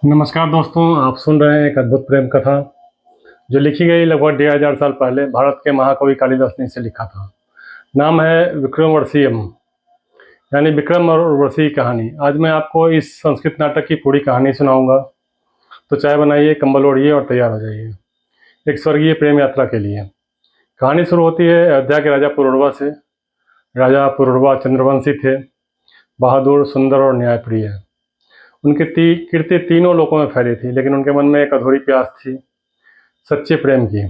नमस्कार दोस्तों, आप सुन रहे हैं एक अद्भुत प्रेम कथा जो लिखी गई लगभग 1500 साल पहले भारत के महाकवि कालिदास ने इसे लिखा था। नाम है विक्रमोर्वशीयम, यानी विक्रम और उर्वशी की कहानी। आज मैं आपको इस संस्कृत नाटक की पूरी कहानी सुनाऊंगा। तो चाय बनाइए, कंबल ओढ़िए और तैयार हो जाइए एक स्वर्गीय प्रेम यात्रा के लिए। कहानी शुरू होती है अयोध्या के राजा पुरुरवा से। राजा पुरुरवा चंद्रवंशी थे, बहादुर, सुंदर और न्यायप्रिय। उनकी कीर्ति तीनों लोकों में फैली थी, लेकिन उनके मन में एक अधूरी प्यास थी, सच्चे प्रेम की।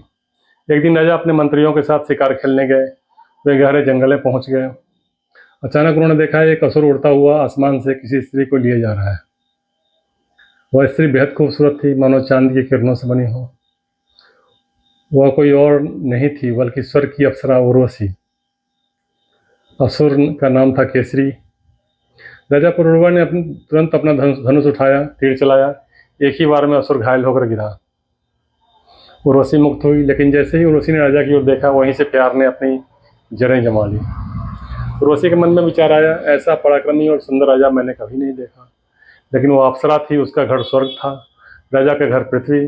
एक दिन राजा अपने मंत्रियों के साथ शिकार खेलने गए। वे गहरे जंगल में पहुंच गए। अचानक उन्होंने देखा एक असुर उड़ता हुआ आसमान से किसी स्त्री को लिए जा रहा है। वह स्त्री बेहद खूबसूरत थी, मानो चांद की किरणों से बनी हो। वह कोई और नहीं थी बल्कि स्वर्ग की अप्सरा उर्वशी। असुर का नाम था केसरी। राजा पुरुरवा ने तुरंत अपना धनुष उठाया, तीर चलाया। एक ही बार में असुर घायल होकर गिरा। उर्वशी मुक्त हुई, लेकिन जैसे ही उर्वशी ने राजा की ओर देखा, वहीं से प्यार ने अपनी जड़ें जमा ली। उर्वशी के मन में विचार आया, ऐसा पराक्रमी और सुंदर राजा मैंने कभी नहीं देखा। लेकिन वो अप्सरा थी, उसका घर स्वर्ग था, राजा का घर पृथ्वी।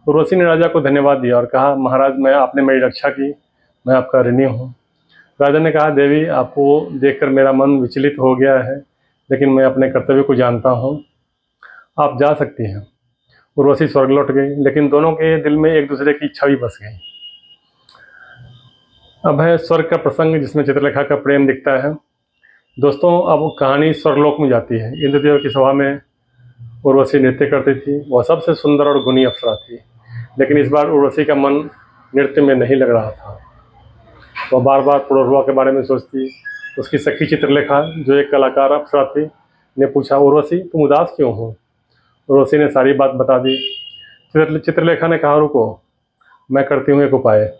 उर्वशी ने राजा को धन्यवाद दिया और कहा, महाराज, आपने मेरी रक्षा की, मैं आपका ऋणी हूँ। राजा ने कहा, देवी, आपको देखकर मेरा मन विचलित हो गया है, लेकिन मैं अपने कर्तव्य को जानता हूँ। आप जा सकती हैं। उर्वशी स्वर्ग लौट गई, लेकिन दोनों के दिल में एक दूसरे की छवि बस गई। अब है स्वर्ग का प्रसंग, जिसमें चित्रलेखा का प्रेम दिखता है। दोस्तों, अब कहानी स्वर्गलोक में जाती है। इंद्रदेव की सभा में उर्वशी नृत्य करती थी। वह सबसे सुंदर और गुणी अप्सरा थी, लेकिन इस बार उर्वशी का मन नृत्य में नहीं लग रहा था। वह बार बार पुरुरवा के बारे में सोचती। उसकी सखी चित्रलेखा, जो एक कलाकार अप्सरा थी, ने पूछा, उर्वशी, तुम उदास क्यों हो? उर्वशी ने सारी बात बता दी। चित्रलेखा ने कहा, रुको, मैं करती हूँ एक उपाय।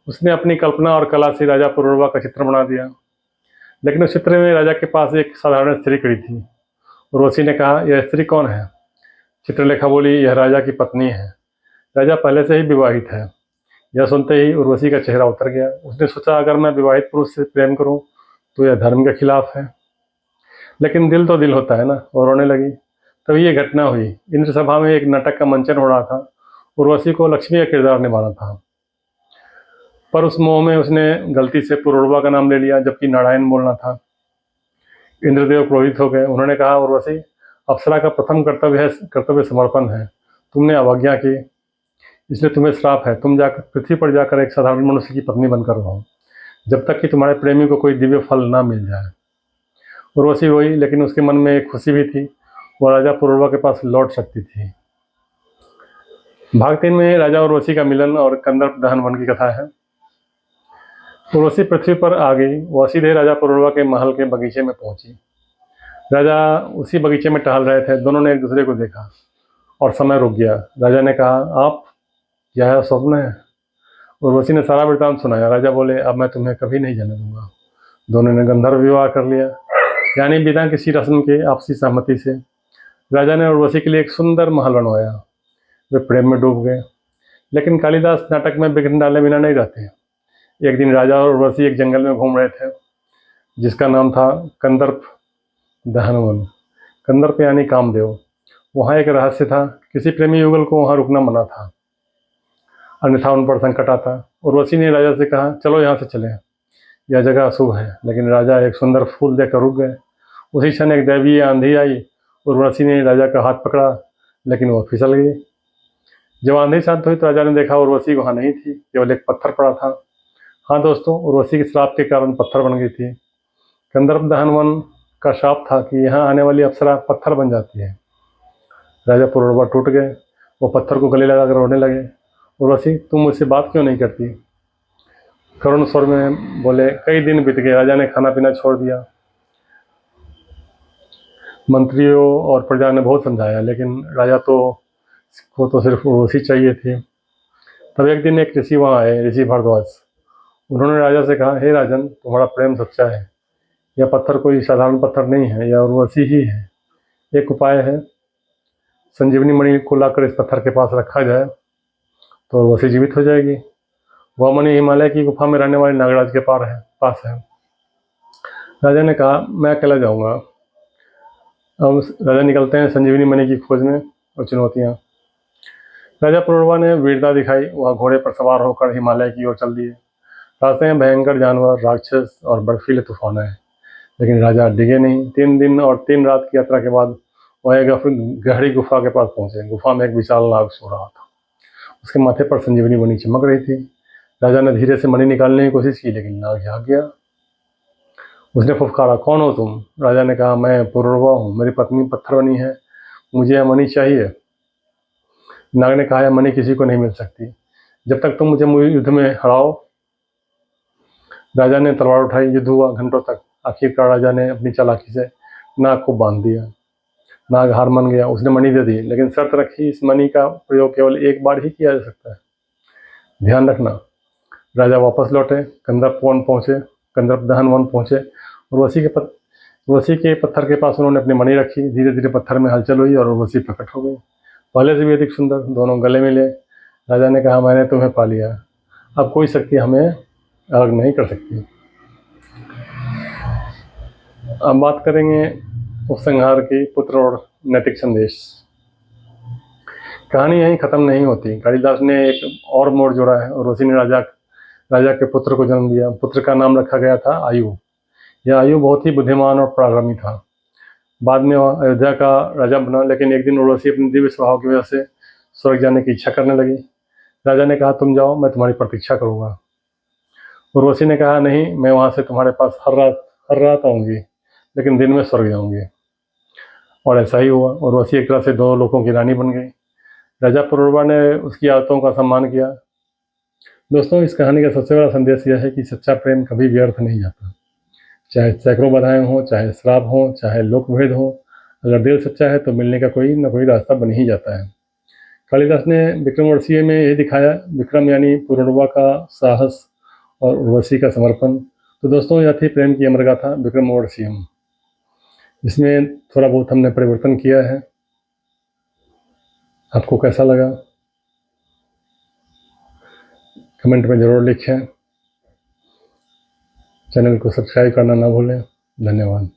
उसने अपनी कल्पना और कला से राजा पुरुरवा का चित्र बना दिया, लेकिन उस चित्र में राजा के पास एक साधारण स्त्री खड़ी थी। उर्वशी ने कहा, यह स्त्री कौन है? चित्रलेखा बोली, यह राजा की पत्नी है। राजा पहले से ही विवाहित है। यह सुनते ही उर्वशी का चेहरा उतर गया। उसने सोचा, अगर मैं विवाहित पुरुष से प्रेम करूं तो यह धर्म के खिलाफ है, लेकिन दिल तो दिल होता है ना, और रोने लगी। तभी ये घटना हुई। इंद्र सभा में एक नाटक का मंचन हो रहा था। उर्वशी को लक्ष्मी का किरदार निभाना था, पर उस मोह में उसने गलती से पुरुरवा का नाम ले लिया, जबकि नारायण बोलना था। इंद्रदेव क्रोधित हो गए। उन्होंने कहा, उर्वशी, अप्सरा का प्रथम कर्तव्य समर्पण है। तुमने अवज्ञा की, इसलिए तुम्हें श्राप है। तुम जाकर पृथ्वी पर जाकर एक साधारण मनुष्य की पत्नी बनकर रहो, जब तक कि तुम्हारे प्रेमी को कोई दिव्य फल ना मिल जाए। उर्वशी रोई, लेकिन उसके मन में एक खुशी भी थी। वह राजा पुरुरवा के पास लौट सकती थी। भाग 3 में राजा उर्वशी का मिलन और कंदर्प दहन वन की कथा है। उर्वशी पृथ्वी पर आ गई। वह सीधे राजा पुरुरवा के महल के बगीचे में पहुंची। राजा उसी बगीचे में टहल रहे थे। दोनों ने एक दूसरे को देखा और समय रुक गया। राजा ने कहा, आप, यह स्वप्न है? उर्वशी ने सारा वृत्तांत सुनाया। राजा बोले, अब मैं तुम्हें कभी नहीं जाने दूंगा। दोनों ने गंधर्व विवाह कर लिया, यानी बिना किसी रस्म के आपसी सहमति से। राजा ने उर्वशी के लिए एक सुंदर महल बनवाया। वे प्रेम में डूब गए, लेकिन कालिदास नाटक में विघ्न डाले बिना नहीं रहते। एक दिन राजा और उर्वशी एक जंगल में घूम रहे थे, जिसका नाम था कंदर्प दहन वन। कंदर्प यानी कामदेव। वहाँ एक रहस्य था। किसी प्रेमी युगल को वहाँ रुकना मना था, अन्यथा उन पर संकट आता। उर्वशी ने राजा से कहा, चलो यहाँ से चलें, यह जगह अशुभ है। लेकिन राजा एक सुंदर फूल देखकर रुक गए। उसी क्षण एक दैवीय आंधी आई। उर्वशी ने राजा का हाथ पकड़ा, लेकिन वह फिसल गई। जब आंधी शांत हुई तो राजा ने देखा उर्वशी वहाँ नहीं थी, केवल एक पत्थर पड़ा था। हाँ दोस्तों, उर्वशी के श्राप के कारण पत्थर बन गई थी। कंदर्प दहन वन का श्राप था कि यहाँ आने वाली अप्सरा पत्थर बन जाती है। राजा पुरुरवा टूट गए। वो पत्थर को गले लगाकर रोने लगे। उर्वशी, तुम मुझसे बात क्यों नहीं करती? करुण स्वर में बोले, कई दिन बीत गए। राजा ने खाना पीना छोड़ दिया। मंत्रियों और प्रजा ने बहुत समझाया, लेकिन राजा को तो सिर्फ उर्वशी चाहिए थी। तब एक दिन एक ऋषि वहाँ आए, ऋषि भारद्वाज। उन्होंने राजा से कहा, हे राजन, तुम्हारा प्रेम सच्चा है। यह पत्थर कोई साधारण पत्थर नहीं है, यह उर्वशी ही है। एक उपाय है, संजीवनी मणि को लाकर इस पत्थर के पास रखा जाए तो उर्वशी जीवित हो जाएगी। वह मणि हिमालय की गुफा में रहने वाले नागराज के पास है। राजा ने कहा, मैं अकेला जाऊंगा। अब राजा निकलते हैं संजीवनी मणि की खोज में। और चुनौतियाँ। राजा पुरुरवा ने वीरता दिखाई, वह घोड़े पर सवार होकर हिमालय की ओर चल दिए। रास्ते में भयंकर जानवर, राक्षस और बर्फीले तूफान आए, लेकिन राजा डिगे नहीं। 3 दिन और 3 रात की यात्रा के बाद वह एक गहरी गुफा के पास पहुंचे। गुफा में एक विशाल नाग सो रहा था। उसके माथे पर संजीवनी बनी चमक रही थी। राजा ने धीरे से मणि निकालने की कोशिश की, लेकिन नाग झाग गया। उसने फुफकारा, कौन हो तुम? राजा ने कहा, मैं पुरुरवा हूँ, मेरी पत्नी पत्थर बनी है, मुझे यह मणि चाहिए। नाग ने कहा, यह मणि किसी को नहीं मिल सकती जब तक तुम मुझे युद्ध में हराओ। राजा ने तलवार उठाई, युद्ध हुआ घंटों तक। आखिरकार राजा ने अपनी चालाकी से नाग को बांध दिया। नाग हार मान गया, उसने मणि दे दी, लेकिन शर्त रखी, इस मणि का प्रयोग केवल एक बार ही किया जा सकता है, ध्यान रखना। राजा वापस लौटे, कंदर्प दहन वन पहुंचे और उर्वशी के पत्थर के पास उन्होंने अपनी मणि रखी। धीरे धीरे पत्थर में हलचल हुई और उर्वशी प्रकट हो गई, पहले से भी अधिक सुंदर। दोनों गले मिले। राजा ने कहा, मैंने तुम्हें पा लिया, अब कोई शक्ति हमें अलग नहीं कर सकती। अब बात करेंगे उपसंहार की, पुत्र और नैतिक संदेश। कहानी यहीं खत्म नहीं होती। कालिदास ने एक और मोड़ जोड़ा है और उसी ने राजा के पुत्र को जन्म दिया। पुत्र का नाम रखा गया था आयु। यह आयु बहुत ही बुद्धिमान और पराक्रमी था। बाद में वह अयोध्या का राजा बना, लेकिन एक दिन उर्वशी अपने दिव्य स्वभाव की वजह से स्वर्ग जाने की इच्छा करने लगी। राजा ने कहा, तुम जाओ, मैं तुम्हारी प्रतीक्षा करूंगा। उर्वशी ने कहा, नहीं, मैं वहां से तुम्हारे पास हर रात आऊंगी, लेकिन दिन में स्वर्ग जाऊंगी। और ऐसा ही हुआ। उर्वशी एक तरह से 2 लोकों की रानी बन गई। राजा पुरुरवा ने उसकी आदतों का सम्मान किया। दोस्तों, इस कहानी का सबसे बड़ा संदेश यह है कि सच्चा प्रेम कभी व्यर्थ नहीं जाता। चाहे सैकड़ों बाधाएं हों, चाहे श्राप हों, चाहे लोकभेद हो, अगर दिल सच्चा है तो मिलने का कोई न कोई रास्ता बन ही जाता है। कालिदास ने विक्रमोर्वशीय में यही दिखाया। विक्रम यानी पुरुरवा का साहस और उर्वशी का समर्पण। तो दोस्तों, यह थी प्रेम की अमर गाथा विक्रमोर्वशीयम, जिसमें थोड़ा बहुत हमने परिवर्तन किया है। आपको कैसा लगा कमेंट में ज़रूर लिखें। चैनल को सब्सक्राइब करना ना भूलें। धन्यवाद।